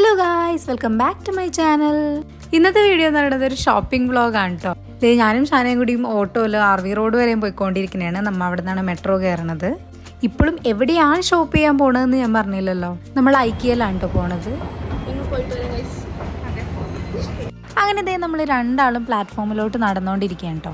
Hello guys, welcome back to my channel. ഇന്നത്തെ video എന്ന് പറയുന്നത് ഒരു ഷോപ്പിംഗ് വ്ളോഗാണ് കേട്ടോ. ഞാനും ഷാനയും കൂടിയും ഓട്ടോയിൽ RV റോഡ് വരെയും പോയിക്കൊണ്ടിരിക്കുന്നതാണ്. നമ്മൾ അവിടെ നിന്നാണ് മെട്രോ കയറണത്. ഇപ്പോഴും എവിടെയാണ് ഷോപ്പ് ചെയ്യാൻ പോണതെന്ന് ഞാൻ പറഞ്ഞില്ലല്ലോ. നമ്മൾ ഐക്കിയയിലാണ് കേട്ടോ പോണത്. അങ്ങനെ നമ്മൾ രണ്ടാളും പ്ലാറ്റ്ഫോമിലോട്ട് നടന്നുകൊണ്ടിരിക്കുകയാണ് കേട്ടോ.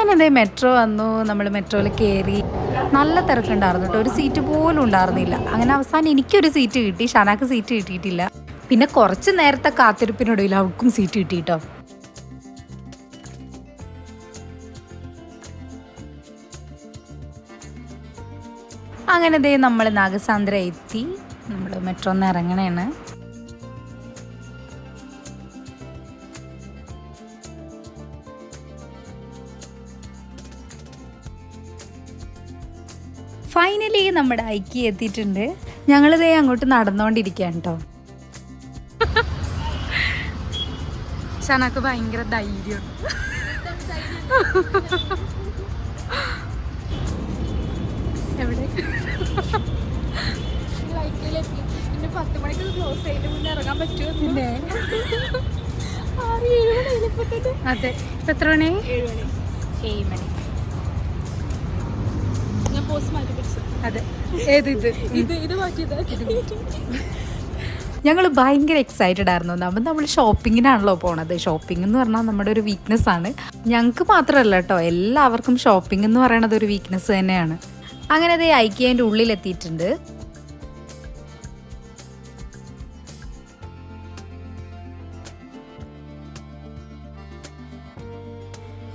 അങ്ങനെ മെട്രോ വന്നു. നമ്മൾ മെട്രോയിൽ കയറി. നല്ല തിരക്കുണ്ടായിരുന്നു കേട്ടോ. ഒരു സീറ്റ് പോലും ഉണ്ടായിരുന്നില്ല. അങ്ങനെ അവസാനം എനിക്കൊരു സീറ്റ് കിട്ടി, ഷാനാക്ക് സീറ്റ് കിട്ടിയിട്ടില്ല. പിന്നെ കുറച്ച് നേരത്തെ കാത്തിരിപ്പിനൊടുവിൽ അവർക്കും സീറ്റ് കിട്ടി കേട്ടോ. അങ്ങനെ നമ്മൾ നാഗസാന്ദ്ര എത്തി. നമ്മൾ മെട്രോന്ന് ഇറങ്ങണേണ്. ഫൈനലി നമ്മുടെ ഐക്കി എത്തിയിട്ടുണ്ട്. ഞങ്ങളിതേ അങ്ങോട്ട് നടന്നുകൊണ്ടിരിക്കുകയാണ് കേട്ടോ. ഷാനക്ക് ഭയങ്കര ധൈര്യം. എവിടെ 10 മണിക്ക് ക്ലോസ് ചെയ്തിട്ട് മുന്നേ ഇറങ്ങാൻ പറ്റുമോ? പിന്നെ അതെ. എത്ര മണി? 7 മണി. ഞാൻ പോസ്റ്റ് മാറ്റി പിടിച്ചു. അതെ. ഏത് ഇത് മാറ്റിയത്. ഞങ്ങൾ ഭയങ്കര എക്സൈറ്റഡ് ആയിരുന്നു. നമ്മൾ ഷോപ്പിങ്ങിനാണല്ലോ പോണത്. ഷോപ്പിംഗ് എന്ന് പറഞ്ഞാൽ നമ്മുടെ ഒരു വീക്ക്നെസ് ആണ്. ഞങ്ങൾക്ക് മാത്രമല്ല കേട്ടോ, എല്ലാവർക്കും ഷോപ്പിംഗ് എന്ന് പറയണത് ഒരു വീക്ക്നെസ് തന്നെയാണ്. അങ്ങനെ ഐക്കിയൻ്റെ ഉള്ളിലെത്തിയിട്ടുണ്ട്.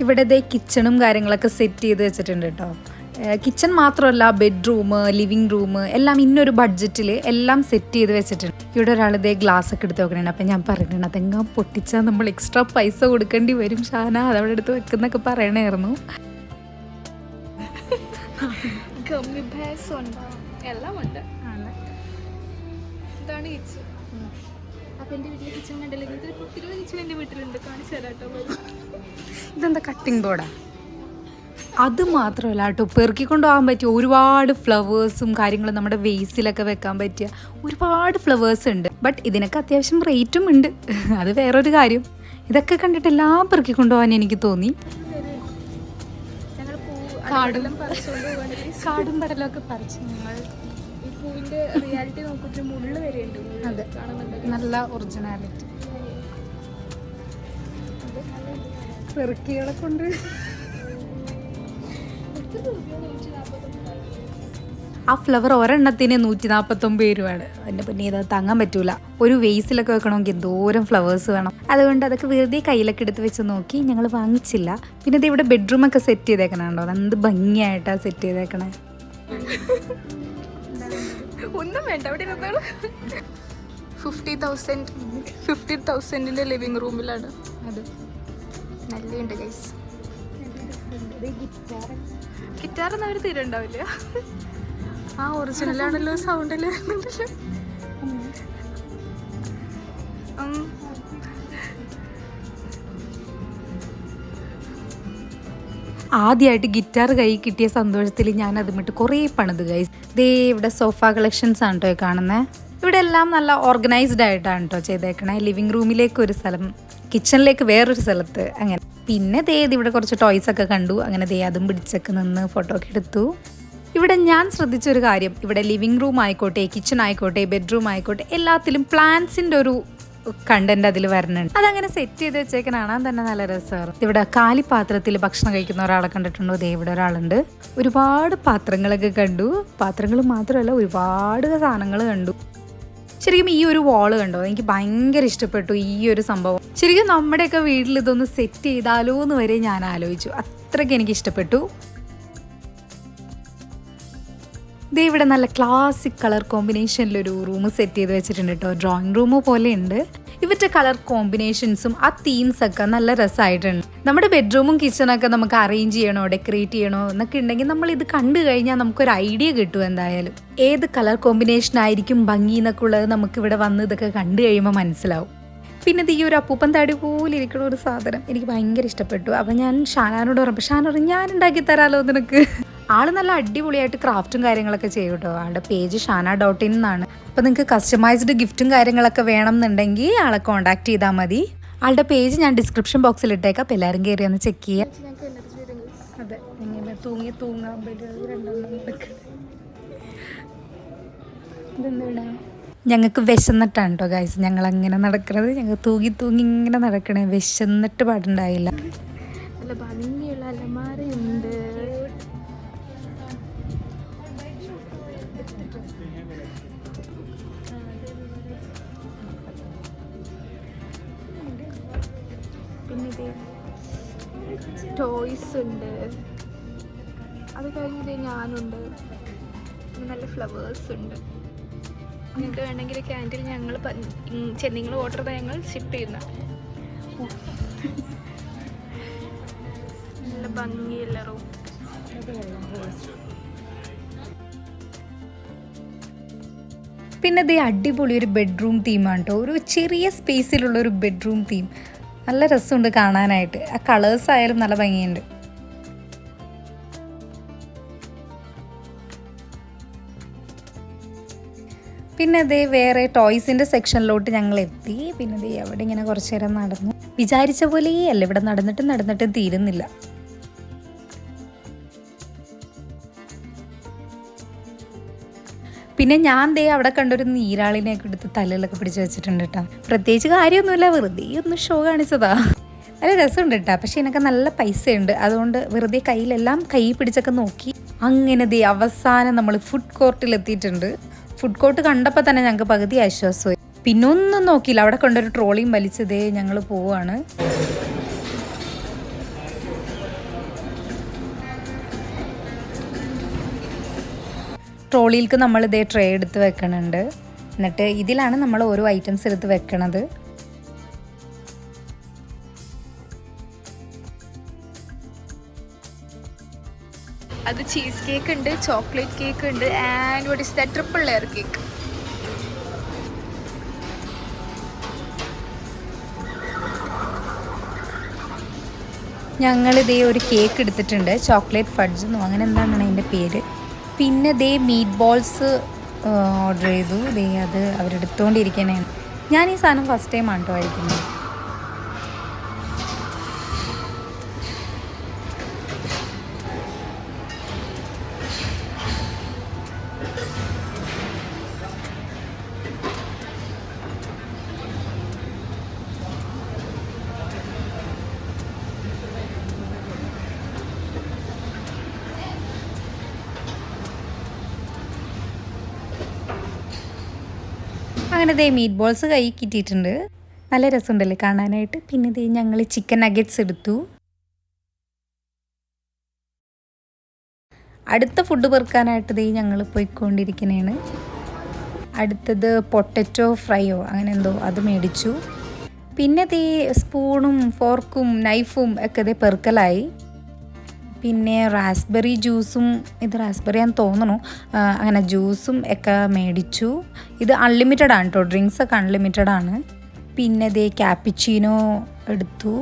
ഇവിടെ കിച്ചണും കാര്യങ്ങളൊക്കെ സെറ്റ് ചെയ്ത് വെച്ചിട്ടുണ്ട് കേട്ടോ. കിച്ചൺ മാത്രമല്ല, ബെഡ്റൂം, ലിവിങ് റൂം എല്ലാം ഇന്നൊരു ബഡ്ജറ്റിൽ എല്ലാം സെറ്റ് ചെയ്ത് വെച്ചിട്ടുണ്ട്. ഇവിടെ ഒരാൾ ഗ്ലാസ് ഒക്കെ എടുത്ത് വെക്കണേ. അപ്പം ഞാൻ പറയുന്നത് അതെങ്ങാ പൊട്ടിച്ചാൽ നമ്മൾ എക്സ്ട്രാ പൈസ കൊടുക്കേണ്ടി വരും ഷാന, അതവിടെ എടുത്ത് വെക്കുന്നൊക്കെ പറയണായിരുന്നു. എല്ലാം ഉണ്ട്. ഇതാണ് കിച്ചൺ. അപ്പം എൻ്റെ വീട്ടിലെ കിച്ചൺ കണ്ടല്ലേ, കിച്ചൺ എൻ്റെ വീട്ടിലുണ്ട്. കാണിച്ചു തരാം കേട്ടോ. ഇതെന്താ കട്ടിംഗ് ബോർഡാ? അത് മാത്രമല്ല കേട്ടോ, പെറുക്കിക്കൊണ്ട് പോകാൻ പറ്റിയ ഒരുപാട് ഫ്ലവേഴ്സും കാര്യങ്ങളും നമ്മുടെ വേസിലൊക്കെ വെക്കാൻ പറ്റിയ ഒരുപാട് ഫ്ലവേഴ്സ് ഉണ്ട്. ബട്ട് ഇതിനൊക്കെ അത്യാവശ്യം റേറ്റും ഉണ്ട്. അത് വേറൊരു കാര്യം. ഇതൊക്കെ കണ്ടിട്ട് എല്ലാം പെറുക്കിക്കൊണ്ട് പോകാൻ എനിക്ക് തോന്നി. കാടും പടലൊക്കെ പറിച്ച് ഞങ്ങൾ ഈ പൂവിൻ്റെ റിയാലിറ്റി നോക്കിയിട്ട് മുള്ളു വരെ ഉണ്ട്. അതെ, നല്ല ഒറിജിനാലിറ്റി. പെറുക്കികളെ കൊണ്ട് ആ ഫ്ലവർ ഒരെണ്ണത്തിന് 149 രൂപയാണ്. അതിൻ്റെ പിന്നെ ഇത് താങ്ങാൻ പറ്റൂല. ഒരു വേസിലൊക്കെ വെക്കണമെങ്കിൽ എന്തോരം ഫ്ലവേഴ്സ് വേണം. അതുകൊണ്ട് അതൊക്കെ വെറുതെ കയ്യിലൊക്കെ എടുത്ത് വെച്ച് നോക്കി ഞങ്ങൾ വാങ്ങിച്ചില്ല. പിന്നെ ഇത് ഇവിടെ ബെഡ്റൂമൊക്കെ സെറ്റ് ചെയ്തേക്കണോ, എന്ത് ഭംഗിയായിട്ടാണ് സെറ്റ് ചെയ്തേക്കണേ. ഒന്നും വേണ്ട, അവിടെ ഇരുന്നോളൂ. 50,000 ലിവിങ് റൂമിലാണ്. അത് നല്ലുണ്ട് ഗൈസ്. ഗിറ്റാറൊന്നും അവർ തീരുണ്ടാവില്ല. ആ ഒറിജിനലാണല്ലോ, സൗണ്ടിൽ വരുന്നുണ്ടല്ലോ. ആദ്യമായിട്ട് ഗിറ്റാർ കൈ കിട്ടിയ സന്തോഷത്തിൽ ഞാൻ അതുമിട്ട് കുറേ പണിത് ഗൈസ്. ഇവിടെ സോഫ കളക്ഷൻസ് ആണ് കേട്ടോ കാണുന്നത്. ഇവിടെ എല്ലാം നല്ല ഓർഗനൈസ്ഡ് ആയിട്ടാണ് കേട്ടോ ചെയ്തേക്കണേ. ലിവിങ് റൂമിലേക്ക് ഒരു സ്ഥലം, കിച്ചണിലേക്ക് വേറൊരു സ്ഥലത്ത്, അങ്ങനെ. പിന്നെ ഇവിടെ കുറച്ച് ടോയ്സ് ഒക്കെ കണ്ടു. അങ്ങനെ അതും പിടിച്ചൊക്കെ നിന്ന് ഫോട്ടോ ഒക്കെ എടുത്തു. ഇവിടെ ഞാൻ ശ്രദ്ധിച്ചൊരു കാര്യം, ഇവിടെ ലിവിങ് റൂം ആയിക്കോട്ടെ, കിച്ചൺ ആയിക്കോട്ടെ, ബെഡ്റൂം ആയിക്കോട്ടെ, എല്ലാത്തിലും പ്ലാന്റ്സിൻ്റെ ഒരു കണ്ടന്റ് അതിൽ വരുന്നുണ്ട്. അതങ്ങനെ സെറ്റ് ചെയ്ത് വെച്ചേക്കാൻ കാണാൻ തന്നെ നല്ല രസമാണ്. ഇവിടെ കാലിപാത്രത്തിൽ ഭക്ഷണം കഴിക്കുന്ന ഒരാളെ കണ്ടിട്ടുണ്ടോ? ഇവിടെ ഒരാളുണ്ട്. ഒരുപാട് പാത്രങ്ങളൊക്കെ കണ്ടു. പാത്രങ്ങൾ മാത്രമല്ല, ഒരുപാട് സാധനങ്ങൾ കണ്ടു. ശരിക്കും ഈ ഒരു വാള് കണ്ടോ, എനിക്ക് ഭയങ്കര ഇഷ്ടപ്പെട്ടു ഈ ഒരു സംഭവം. ശരിക്കും നമ്മുടെയൊക്കെ വീട്ടിൽ ഇതൊന്ന് സെറ്റ് ചെയ്താലോ എന്ന് വരെ ഞാൻ ആലോചിച്ചു. അത്രയ്ക്ക് എനിക്ക് ഇഷ്ടപ്പെട്ടു. ഇവിടെ നല്ല ക്ലാസിക് കളർ കോമ്പിനേഷനിലൊരു റൂം സെറ്റ് ചെയ്ത് വെച്ചിട്ടുണ്ട് കേട്ടോ. ഡ്രോയിങ് റൂം പോലെ ഉണ്ട്. ഇവരുടെ കളർ കോമ്പിനേഷൻസും ആ തീംസൊക്കെ നല്ല രസമായിട്ടുണ്ട്. നമ്മുടെ ബെഡ്റൂമും കിച്ചണൊക്കെ നമുക്ക് അറേഞ്ച് ചെയ്യണോ ഡെക്കറേറ്റ് ചെയ്യണോ എന്നൊക്കെ ഉണ്ടെങ്കിൽ നമ്മൾ ഇത് കണ്ടു കഴിഞ്ഞാൽ നമുക്കൊരു ഐഡിയ കിട്ടും. എന്തായാലും ഏത് കളർ കോമ്പിനേഷൻ ആയിരിക്കും ഭംഗി എന്നൊക്കെ ഉള്ളത് നമുക്കിവിടെ വന്ന് ഇതൊക്കെ കണ്ടു കഴിയുമ്പോൾ മനസ്സിലാവും. പിന്നെ ഇത് ഈ ഒരു അപ്പൂപ്പൻ താടി പോലെ ഇരിക്കുന്ന ഒരു സാധനം എനിക്ക് ഭയങ്കര ഇഷ്ടപ്പെട്ടു. അപ്പം ഞാൻ ഷാനാനോട് പറഞ്ഞപ്പോൾ ഷാൻ പറഞ്ഞു ഞാൻ ഉണ്ടാക്കി തരാമല്ലോ നിനക്ക്. ആള് നല്ല അടിപൊളിയായിട്ട് ക്രാഫ്റ്റും കാര്യങ്ങളൊക്കെ ചെയ്യും കേട്ടോ. ആളുടെ പേജ് ഷാന.in എന്നാണ്. അപ്പോൾ നിങ്ങൾക്ക് കസ്റ്റമൈസ്ഡ് ഗിഫ്റ്റും കാര്യങ്ങളൊക്കെ വേണം എന്നുണ്ടെങ്കിൽ ആളെ കോൺടാക്ട് ചെയ്താൽ മതി. ആളുടെ പേജ് ഞാൻ ഡിസ്ക്രിപ്ഷൻ ബോക്സിൽ ഇട്ടേക്കാം. അപ്പോൾ എല്ലാവരും കയറി ഒന്ന് ചെക്ക് ചെയ്യാം. അതെ, ഇങ്ങനെ തൂങ്ങാൻ ഇതെന്താ ഞങ്ങൾക്ക് വിശന്നിട്ടാണ് കേട്ടോ ഗൈസ് ഞങ്ങളങ്ങനെ നടക്കുന്നത്. ഞങ്ങൾ തൂങ്ങി ഇങ്ങനെ നടക്കണേ. വിശന്നിട്ട് പാടുണ്ടായില്ല. നല്ല ഭംഗിയുള്ള അലമാരയുണ്ട്. പിന്നെ ടോയ്സ് ഉണ്ട്. അത് കഴിഞ്ഞ് ഞാനുണ്ട്. നല്ല ഫ്ലവേഴ്സ് ഉണ്ട്. നിങ്ങൾക്ക് വേണമെങ്കിൽ ക്യാൻറ്റീൻ ഞങ്ങൾ നിങ്ങൾ ഓർഡർ ചെയ്താൽ ഞങ്ങൾ ഷിപ്പ് ചെയ്യുന്ന നല്ല ഭംഗിയുള്ള റൂം. പിന്നെ ഇത് അടിപൊളി ഒരു ബെഡ്റൂം തീമാണ് കേട്ടോ. ഒരു ചെറിയ സ്പേസിലുള്ള ഒരു ബെഡ്റൂം തീം. നല്ല രസമുണ്ട് കാണാനായിട്ട്. ആ കളേഴ്സ് ആയാലും നല്ല ഭംഗിയുണ്ട്. പിന്നെ ദേ വേറെ ടോയ്സിൻ്റെ സെക്ഷനിലോട്ട് ഞങ്ങൾ എത്തി. പിന്നെ ദേ അവിടെ ഇങ്ങനെ കുറച്ച് നേരം നടന്നു. വിചാരിച്ച പോലെയല്ല, ഇവിടെ നടന്നിട്ടും തീരുന്നില്ല. പിന്നെ ഞാൻ ദേ അവിടെ കണ്ടൊരു നീരാളിനെയൊക്കെ എടുത്ത് തലയിലൊക്കെ പിടിച്ച് വെച്ചിട്ടുണ്ട് കേട്ടോ. പ്രത്യേകിച്ച് കാര്യമൊന്നുമില്ല, വെറുതെ ഒന്ന് ഷോ കാണിച്ചതാ. നല്ല രസമുണ്ട് കേട്ടോ. പക്ഷേ ഇതിനൊക്കെ നല്ല പൈസയുണ്ട്. അതുകൊണ്ട് വെറുതെ കയ്യിലെല്ലാം കൈ പിടിച്ചൊക്കെ നോക്കി. അങ്ങനെ ദേ അവസാനം നമ്മൾ ഫുഡ് കോർട്ടിലെത്തിയിട്ടുണ്ട്. ഫുഡ് കോർട്ട് കണ്ടപ്പോൾ തന്നെ ഞങ്ങൾക്ക് പകുതി ആശ്വാസമായി. പിന്നെ ഒന്നും നോക്കിയില്ല, അവിടെ കൊണ്ടൊരു ട്രോളിയും വലിച്ചതേ ഞങ്ങൾ പോവാണ്. ട്രോളിയിലേക്ക് നമ്മൾ ഇതേ ട്രേ എടുത്ത് വെക്കണുണ്ട്. എന്നിട്ട് ഇതിലാണ് നമ്മൾ ഓരോ ഐറ്റംസ് എടുത്ത് വെക്കണത്. അത് ചീസ് കേക്ക് ഉണ്ട്, ചോക്ലേറ്റ് കേക്ക് ഉണ്ട്, and what is that triple layer cake. ഞങ്ങളിതേ ഒരു കേക്ക് എടുത്തിട്ടുണ്ട്, ചോക്ലേറ്റ് ഫഡ്ജ് എന്നോ അങ്ങനെ എന്താണ് അതിൻ്റെ പേര്. പിന്നെ ദേ മീറ്റ് ബോൾസ് ഓർഡർ ചെയ്തു. ദേ അത് അവരെടുത്തുകൊണ്ടിരിക്കണേ. ഞാൻ ഈ സാധനം ഫസ്റ്റ് ടൈം ആണ് കേട്ടോ കഴിക്കുന്നത്. അങ്ങനെ ദേ മീറ്റ് ബോൾസ് കൈ കിട്ടിയിട്ടുണ്ട്. നല്ല രസമുണ്ടല്ലേ കാണാനായിട്ട്. പിന്നെ ദേ ഞങ്ങൾ ചിക്കൻ നഗറ്റ്സ് എടുത്തു. അടുത്ത ഫുഡ് പെറുക്കാനായിട്ട് ദേ ഞങ്ങൾ പോയിക്കൊണ്ടിരിക്കുന്നതാണ്. അടുത്തത് പൊട്ടറ്റോ ഫ്രൈയോ അങ്ങനെ എന്തോ അത് മേടിച്ചു. പിന്നെ ദേ സ്പൂണും ഫോർക്കും നൈഫും ഒക്കെ ദേ പെറുക്കലായി. പിന്നെ റാസ്ബെറി ജ്യൂസും, ഇത് റാസ്ബെറി ആണെന്ന് തോന്നുന്നു, അങ്ങനെ ജ്യൂസും ഒക്കെ മേടിച്ചു. ഇത് അൺലിമിറ്റഡ് ആണ് കേട്ടോ, ഡ്രിങ്ക്സ് ഒക്കെ അൺലിമിറ്റഡ് ആണ്. പിന്നെ ദേ ക്യാപ്പിച്ചീനോ എടുത്തു.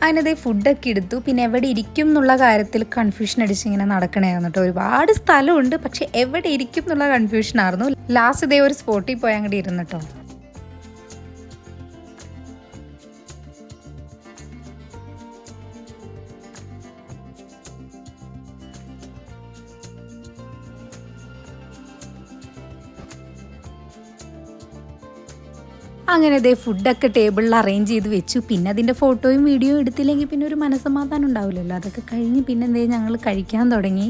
അതിനതേ ഫുഡൊക്കെ എടുത്തു. പിന്നെ എവിടെ ഇരിക്കും എന്നുള്ള കാര്യത്തിൽ കൺഫ്യൂഷൻ അടിച്ച് ഇങ്ങനെ നടക്കണമായിരുന്നു കേട്ടോ. ഒരുപാട് സ്ഥലമുണ്ട്, പക്ഷെ എവിടെ ഇരിക്കും എന്നുള്ള കൺഫ്യൂഷനായിരുന്നു. ലാസ്റ്റ് ഇതേ ഒരു സ്പോട്ടിൽ പോയി അങ്ങോട്ട് ഇരുന്നു കേട്ടോ. അങ്ങനെ ദേ ഫുഡൊക്കെ ടേബിളിൽ അറേഞ്ച് ചെയ്ത് വെച്ചു. പിന്നെ അതിൻ്റെ ഫോട്ടോയും വീഡിയോയും എടുത്തില്ലെങ്കിൽ പിന്നെ ഒരു മനസ്സമാധാനം ഉണ്ടാവില്ലല്ലോ. അതൊക്കെ കഴിഞ്ഞ് പിന്നെ എന്തേ ഞങ്ങൾ കഴിക്കാൻ തുടങ്ങി.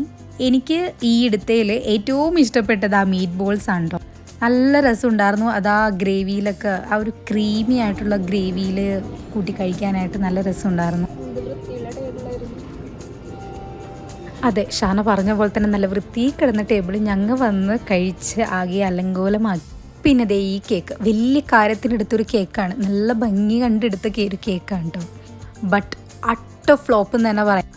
എനിക്ക് ഈ ഇടത്തേൽ ഏറ്റവും ഇഷ്ടപ്പെട്ടത് ആ മീറ്റ് ബോൾസ് ആണ് കേട്ടോ. നല്ല രസമുണ്ടായിരുന്നു. അതാ ഗ്രേവിയിലൊക്കെ ആ ഒരു ക്രീമി ആയിട്ടുള്ള ഗ്രേവിയിൽ കൂട്ടി കഴിക്കാനായിട്ട് നല്ല രസമുണ്ടായിരുന്നു. അതെ, ഷാന പറഞ്ഞ പോലെ തന്നെ നല്ല വൃത്തി കിടന്ന ടേബിൾ ഞങ്ങൾ വന്ന് കഴിച്ച് ആകെ അലങ്കോലമാക്കി. പിന്നെ ദേ ഈ കേക്ക് വലിയ കാര്യത്തിനെടുത്തൊരു കേക്കാണ്. നല്ല ഭംഗി കണ്ടെടുത്ത ഒരു കേക്കാണ് കേട്ടോ. ബട്ട് അട്ട ഫ്ലോപ്പ് എന്ന് തന്നെ പറയാം.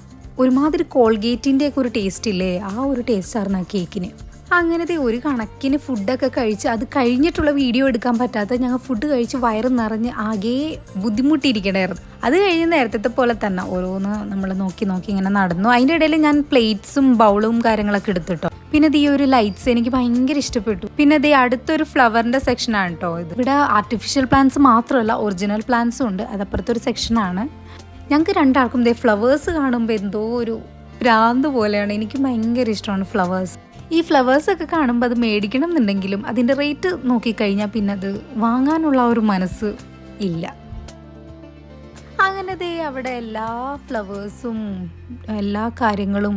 ഒരുമാതിരി കോൾഗേറ്റിൻ്റെയൊക്കെ ഒരു ടേസ്റ്റ് ഇല്ലേ, ആ ഒരു ടേസ്റ്റായിരുന്നു ആ കേക്കിന്. അങ്ങനത്തെ ഒരു കണക്കിന് ഫുഡൊക്കെ കഴിച്ച് അത് കഴിഞ്ഞിട്ടുള്ള വീഡിയോ എടുക്കാൻ പറ്റാത്ത ഞങ്ങൾ ഫുഡ് കഴിച്ച് വയറ് നിറഞ്ഞ് ആകെ ബുദ്ധിമുട്ടിയിരിക്കണമായിരുന്നു. അത് കഴിഞ്ഞ് നേരത്തെ പോലെ തന്നെ ഓരോന്ന് നമ്മൾ നോക്കി ഇങ്ങനെ നടന്നു. അതിൻ്റെ ഇടയിൽ ഞാൻ പ്ലേറ്റ്സും ബൗളും കാര്യങ്ങളൊക്കെ എടുത്തിട്ടോ. പിന്നെ ഈ ഒരു ലൈറ്റ്സ് എനിക്ക് ഭയങ്കര ഇഷ്ടപ്പെട്ടു. പിന്നെ അടുത്തൊരു ഫ്ലവറിൻ്റെ സെക്ഷനാണ് കേട്ടോ ഇത്. ഇവിടെ ആർട്ടിഫിഷ്യൽ പ്ലാന്റ്സ് മാത്രമല്ല ഒറിജിനൽ പ്ലാന്റ്സും ഉണ്ട്. അതപ്പുറത്തൊരു സെക്ഷനാണ്. ഞങ്ങൾക്ക് രണ്ടാൾക്കും ഫ്ലവേഴ്സ് കാണുമ്പോൾ എന്തോ ഒരു ഭ്രാന്ത് പോലെയാണ്. എനിക്ക് ഭയങ്കര ഇഷ്ടമാണ് ഫ്ലവേഴ്സ്. ഈ ഫ്ലവേഴ്സൊക്കെ കാണുമ്പോൾ അത് മേടിക്കണം എന്നുണ്ടെങ്കിലും അതിൻ്റെ റേറ്റ് നോക്കിക്കഴിഞ്ഞാൽ പിന്നെ അത് വാങ്ങാനുള്ള ഒരു മനസ്സ് ഇല്ല. അങ്ങനെ അവിടെ എല്ലാ ഫ്ലവേഴ്സും എല്ലാ കാര്യങ്ങളും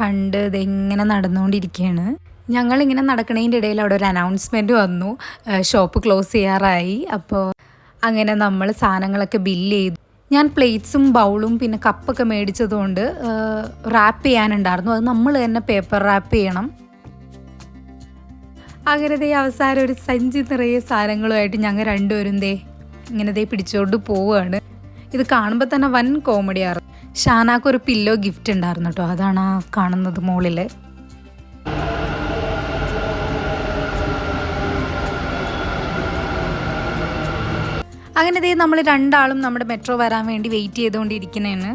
കണ്ട് ഇതെങ്ങനെ നടന്നുകൊണ്ടിരിക്കുകയാണ്. ഞങ്ങളിങ്ങനെ നടക്കണതിൻ്റെ ഇടയിൽ അവിടെ ഒരു അനൗൺസ്മെൻറ്റ് വന്നു, ഷോപ്പ് ക്ലോസ് ചെയ്യാറായി. അപ്പോൾ അങ്ങനെ നമ്മൾ സാധനങ്ങളൊക്കെ ബില്ല് ചെയ്തു. ഞാൻ പ്ലേറ്റ്സും ബൗളും പിന്നെ കപ്പൊക്കെ മേടിച്ചതുകൊണ്ട് റാപ്പ് ചെയ്യാനുണ്ടായിരുന്നു. അത് നമ്മൾ തന്നെ പേപ്പർ റാപ്പ് ചെയ്യണം. അങ്ങനെ അവസാനം ഒരു സഞ്ചി നിറയെ സാധനങ്ങളുമായിട്ട് ഞങ്ങൾ രണ്ടുപേരും ഇങ്ങനെ പിടിച്ചോണ്ട് പോവുകയാണ്. ഇത് കാണുമ്പോൾ തന്നെ വൻ കോമഡിയായിരുന്നു. ഷാനാക്ക് ഒരു പില്ലോ ഗിഫ്റ്റ് ഉണ്ടായിരുന്നു കേട്ടോ. അതാണ് ആ കാണുന്നത് മുകളിൽ. അങ്ങനെ നമ്മൾ രണ്ടാളും നമ്മുടെ മെട്രോ വരാൻ വേണ്ടി വെയിറ്റ് ചെയ്തുകൊണ്ടിരിക്കുന്നതാണ്.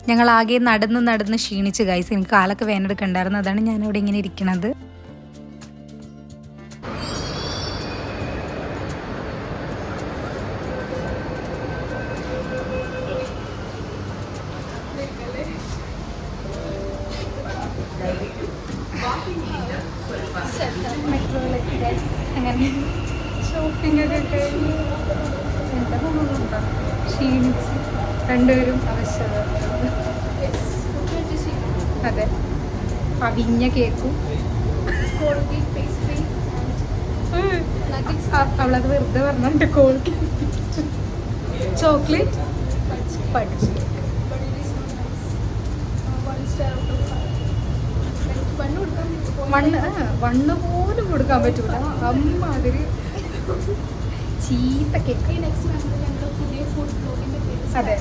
ഞങ്ങളാകെ നടന്ന് ക്ഷീണിച്ച് ഗൈസ്. എനിക്ക് കാലൊക്കെ വേനെടുക്കണ്ടായിരുന്നു. അതാണ് ഞാനിവിടെ ഇങ്ങനെ ഇരിക്കണത്. അങ്ങനെ ഷോപ്പിംഗ് ഒക്കെ കഴിഞ്ഞ് എന്താ പോകുന്നുണ്ടോ ക്ഷീണിച്ച് രണ്ടുപേരും അവശത. അതെ, അവിഞ്ഞ കേക്കും അവളത് വെറുതെ പറഞ്ഞിട്ട് കോൾഗേറ്റ് ചോക്ലേറ്റ് പഠിച്ചു വണ്ണ് പോലും കൊടുക്കാൻ പറ്റൂല. അമ്മാതിരി ചീത്ത കേക്ക്. അതെ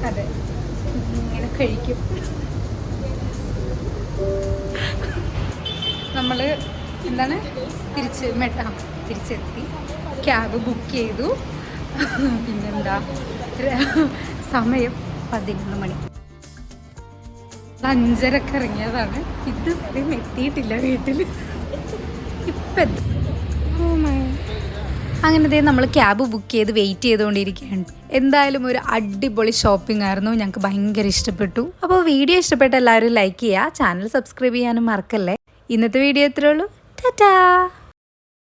അതെ, ഇങ്ങനെ കഴിക്കും. നമ്മൾ എന്താണ് തിരിച്ചെത്തി. ക്യാബ് ബുക്ക് ചെയ്തു. പിന്നെന്താ സമയം 11 മണി. 5:30 ഇറങ്ങിയതാണ്. ഇതുവരെയും എത്തിയിട്ടില്ല വീട്ടിൽ. ഇപ്പം അങ്ങനെ നമ്മൾ ക്യാബ് ബുക്ക് ചെയ്ത് വെയിറ്റ് ചെയ്തുകൊണ്ടിരിക്കുകയാണ്. എന്തായാലും ഒരു അടിപൊളി ഷോപ്പിംഗ് ആയിരുന്നു. ഞങ്ങൾക്ക് ഭയങ്കര ഇഷ്ടപ്പെട്ടു. അപ്പോൾ വീഡിയോ ഇഷ്ടപ്പെട്ട എല്ലാവരും ലൈക്ക് ചെയ്യുക, ചാനൽ സബ്സ്ക്രൈബ് ചെയ്യാനും മറക്കല്ലേ. ഇന്നത്തെ വീഡിയോ ഇത്രയേ ഉള്ളൂ. ടാറ്റാ.